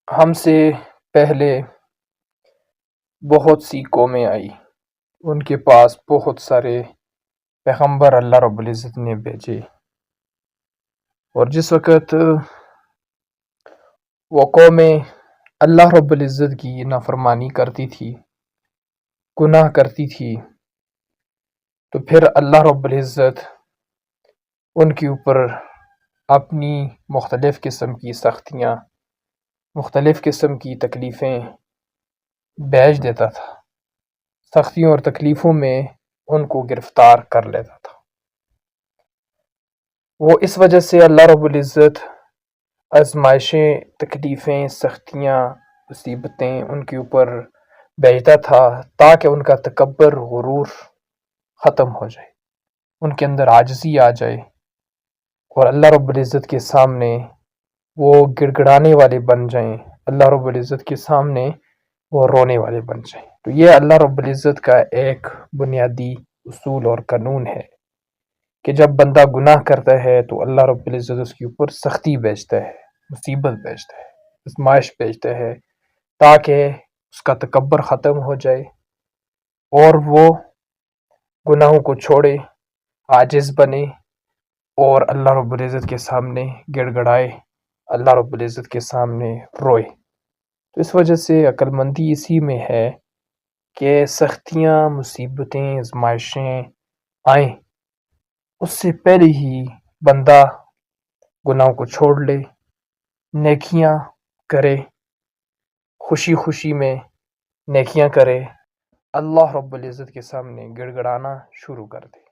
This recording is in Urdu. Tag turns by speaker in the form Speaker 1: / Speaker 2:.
Speaker 1: ہم سے پہلے بہت سی قومیں آئی، ان کے پاس بہت سارے پیغمبر اللہ رب العزت نے بھیجے، اور جس وقت وہ قومیں اللہ رب العزت کی نافرمانی کرتی تھی، گناہ کرتی تھی، تو پھر اللہ رب العزت ان کے اوپر اپنی مختلف قسم کی سختیاں، مختلف قسم کی تکلیفیں بھیج دیتا تھا، سختیوں اور تکلیفوں میں ان کو گرفتار کر لیتا تھا۔ وہ اس وجہ سے اللہ رب العزت آزمائشیں، تکلیفیں، سختیاں، مصیبتیں ان کے اوپر بھیجتا تھا تاکہ ان کا تکبر، غرور ختم ہو جائے، ان کے اندر عاجزی آ جائے، اور اللہ رب العزت کے سامنے وہ گڑ گڑانے والے بن جائیں، اللہ رب العزت کے سامنے وہ رونے والے بن جائیں۔ تو یہ اللہ رب العزت کا ایک بنیادی اصول اور قانون ہے کہ جب بندہ گناہ کرتا ہے تو اللہ رب العزت اس کے اوپر سختی بھیجتا ہے، مصیبت بھیجتا ہے، آزمائش بھیجتا ہے تاکہ اس کا تکبر ختم ہو جائے اور وہ گناہوں کو چھوڑے، عاجز بنے اور اللہ رب العزت کے سامنے گڑ گڑائے، اللہ رب العزت کے سامنے روئے۔ تو اس وجہ سے عقل مندی اسی میں ہے کہ سختیاں، مصیبتیں، آزمائشیں آئیں اس سے پہلے ہی بندہ گناہوں کو چھوڑ لے، نیکیاں کرے، خوشی خوشی میں نیکیاں کرے، اللہ رب العزت کے سامنے گڑ گڑانا شروع کر دے۔